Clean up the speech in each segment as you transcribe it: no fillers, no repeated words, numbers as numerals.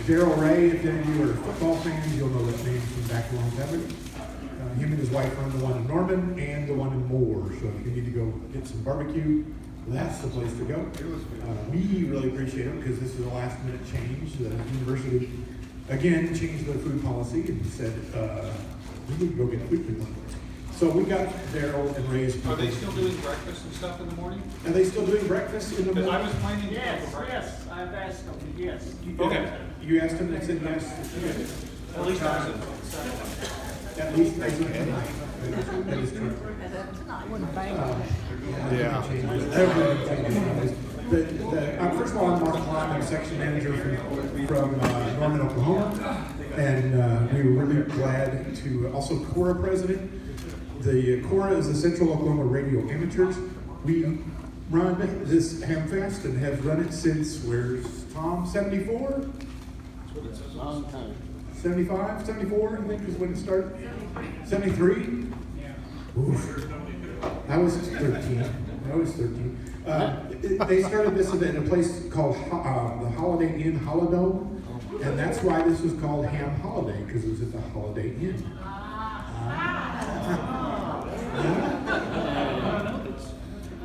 Daryl Ray, if any of you are football fans, you'll know that name from back a long time ago. Him and his wife run the one in Norman and the one in Moore. So if you need to go get some barbecue, that's the place to go. We really appreciate it because this is a last minute change. The university, again, changed their food policy and said, we need to go get food. So we got Daryl and Ray's. Are they still doing breakfast and stuff in the morning? Are they still doing breakfast in the morning? Because I was planning to go Yes, for breakfast. yes, I've asked them, yes. Okay. You asked him, they said yes? At least I was. At least they said tonight. That is true. Yeah. First of all, I'm Mark Klein, I'm section manager from Norman, Oklahoma. And we were really glad to, also Cora president. The Cora is the Central Oklahoma Radio Amateurs. We run this Hamfest and have run it since, where's Tom, 74? Long time. 75, 74, I think is when it started. 73? Oof. I was 13. They started this event in a place called the Holiday Inn Holidome, and that's why this was called Ham Holiday, because it was at the Holiday Inn.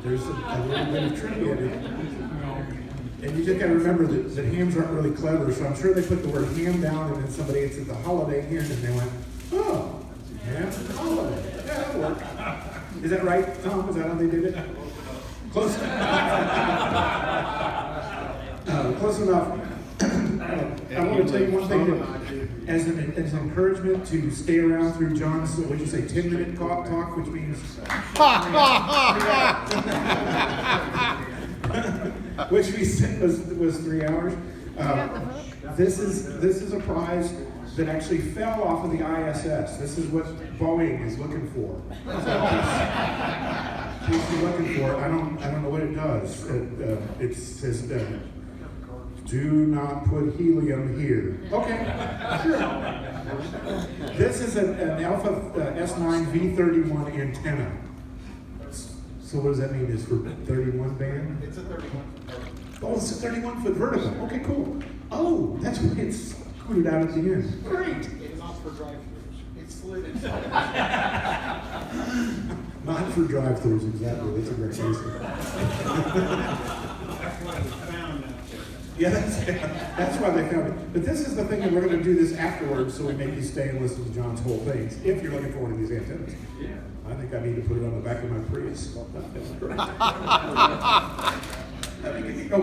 There's a little bit of trivia there. And you just got to remember that hams aren't really clever, so I'm sure they put the word ham down, and then somebody, it's at the Holiday Inn, and they went, oh, ham holiday. Yeah, that'll work. Is that right, Tom? Is that how they did it? Close close enough. I want to tell you one thing that, as an encouragement to stay around through John's, what did you say, 10-minute talk, which means... which we said was 3 hours. This is a prize that actually fell off of the ISS. This is what Boeing is looking for. What you're looking for, I don't know what it does. It says, do not put helium here. Okay, sure. This is an Alpha S9 V31 antenna. So what does that mean? Is for 31 band? It's a 31. Oh, it's a 31-foot vertical. Okay, cool. Oh, that's why it's scooted out at the end. Great. It's not for drive-thrus. It's slid. Not for drive-thrus, exactly. That's a great answer. Yeah, that's why they found it. But this is the thing that we're going to do this afterwards, so we make you stay and listen to John's whole things, if you're looking for one of these antennas. Yeah. I think I need to put it on the back of my Prius. I'll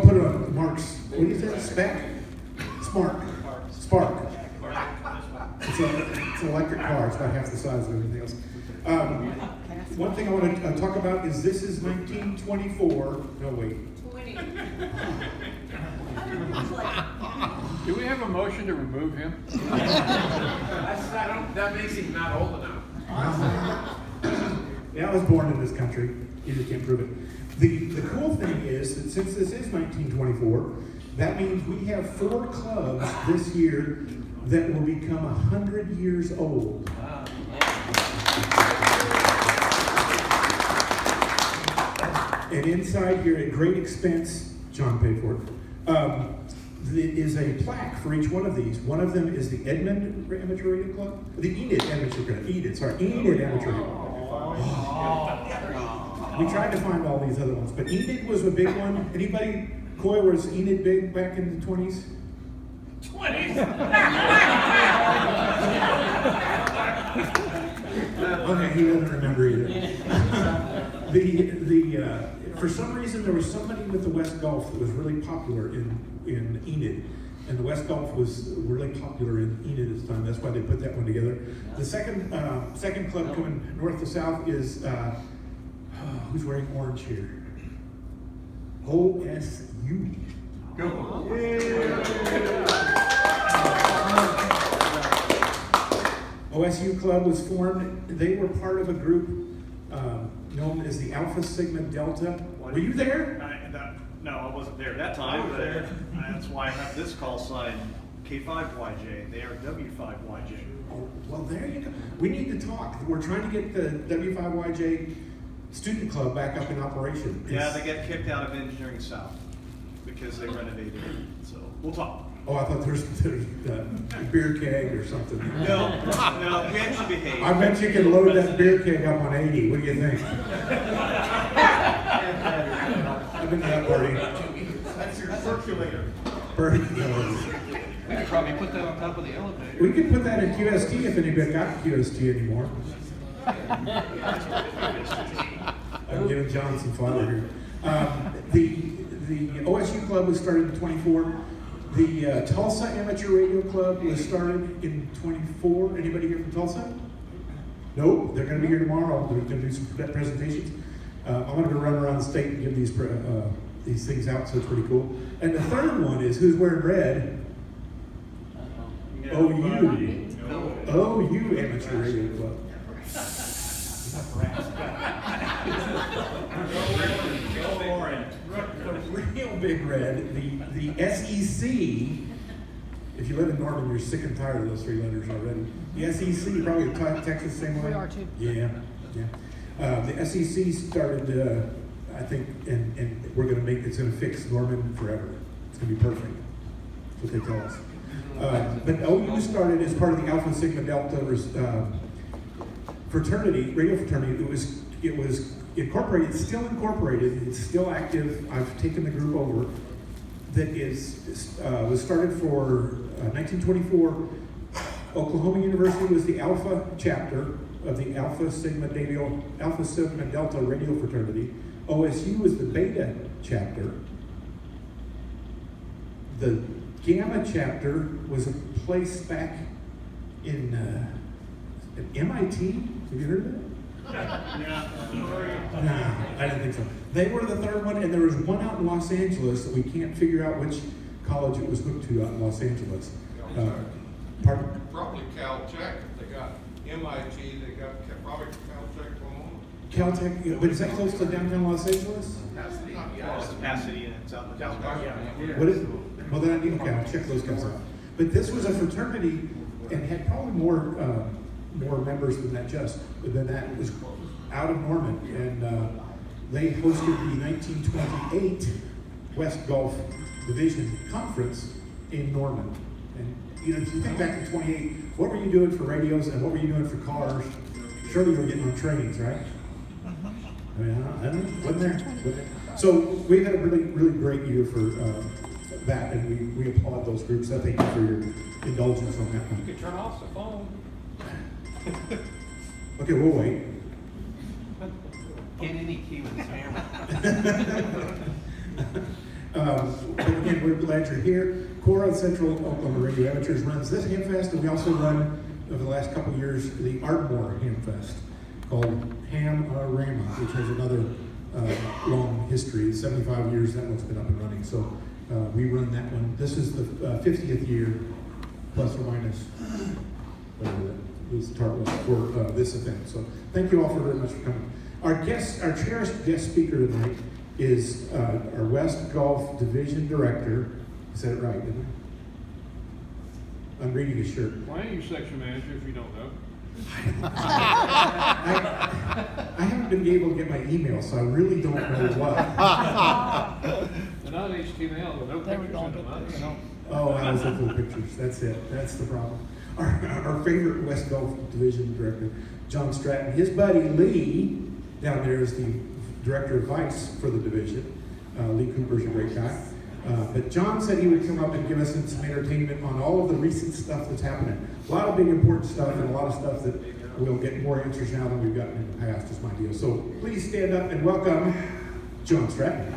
put it on Mark's, what do you say, Spec? Spark. It's an electric car. It's about half the size of everything else. One thing I want to talk about is this is 1924. No, wait. 20. Do we have a motion to remove him? That makes him not old enough. Yeah, I was born in this country. You just can't prove it. The cool thing is that since this is 1924, that means we have 4 clubs this year that will become 100 years old. And inside here, at great expense, John paid for it, is a plaque for each one of these. One of them is the Edmond Amateur Radio Club, the Enid Amateur Club. Enid Amateur Radio Club. We tried to find all these other ones, but Enid was a big one. Anybody, Coy, was Enid big back in the 20s? 20s? Okay, he doesn't remember either. For some reason, there was somebody with the West Gulf that was really popular in Enid. And the West Gulf was really popular in Enid at the time. That's why they put that one together. The second club coming north to south is, who's wearing orange here? OSU. OSU Club was formed. They were part of a group known as the Alpha Sigma Delta. Were you there? No, I wasn't there at that time, but that's why I have this call sign K5YJ. They are W5YJ. Oh, well, there you go. We need to talk. We're trying to get the W5YJ student club back up in operation. Yeah, they got kicked out of Engineering South because they renovated it. So we'll talk. Oh, I thought there's a beer keg or something. No, no, we actually behave. I bet you can load that beer keg up on 80. What do you think? I've been to that party. That's your circulator. We could probably put that on top of the elevator. We could put that in QST if anybody got QST anymore. I'm giving John some flour here. The OSU club was started in 24. The Tulsa Amateur Radio Club was started in 24. Anybody here from Tulsa? Nope, they're going to be here tomorrow. They're going to do some presentations. I'm going to run around the state and give these things out, so it's pretty cool. And the third one is who's wearing red? OU. OU Amateur Radio Club. The real big red, the SEC, if you live in Norman, you're sick and tired of those three letters already. The SEC, probably Texas same way. We are too. Yeah, yeah. The SEC started, I think, and we're gonna it's gonna fix Norman forever. It's gonna be perfect. That's what they tell us. But OU started as part of the Alpha Sigma Delta fraternity, radio fraternity. It was incorporated, still incorporated, it's still active. I've taken the group over. That was started for 1924. Oklahoma University was the Alpha chapter of the Alpha Sigma Delta radio fraternity. OSU was the Beta chapter. The Gamma chapter was a place back in at MIT. Have you heard of that? Nah, I didn't think so. They were the third one, and there was one out in Los Angeles that we can't figure out which college it was hooked to out in Los Angeles. Pardon? Probably Caltech. They got MIT. They got probably Caltech Oklahoma. Caltech, yeah, but is that close to downtown Los Angeles? Pasadena, it's out in the California. What is? Well, then I need to check those guys out. But this was a fraternity and had probably more members than that. It was out of Norman, and they hosted the 1928 West Gulf Division Conference in Norman. And you know, if you think back to 28, what were you doing for radios and what were you doing for cars? Surely you were getting on trains, right? I mean, I don't know. Wasn't there? So we had a really, really great year for that, and we applaud those groups. I thank you for your indulgence on that one. You can turn off the phone. Okay, we'll wait. Get any key with his hammer. But again, we're glad you're here. Cora Central Oklahoma Radio Amateurs runs this Hamfest, and we also run, over the last couple of years, the Ardmore Hamfest, called Ham-Rama, which has another long history. 75 years that one's been up and running. So we run that one. This is the 50th year, plus or minus whatever this target was for this event. So thank you all very much for coming. Our cherished guest speaker tonight is our West Gulf Division Director. I said it right, didn't I? I'm reading his shirt. Why ain't you section manager if you don't know? I haven't been able to get my email, so I really don't know what. They're not HTML, with no They were pictures going in them. to, Oh, I was looking for pictures. That's it. That's the problem. Our favorite West Gulf Division Director, John Stratton. His buddy Lee down there is the Director of Vice for the division. Lee Cooper's a great guy. But John said he would come up and give us some entertainment on all of the recent stuff that's happening. A lot of big important stuff and a lot of stuff that we'll get more answers now than we've gotten in the past is my deal. So please stand up and welcome John Stratton.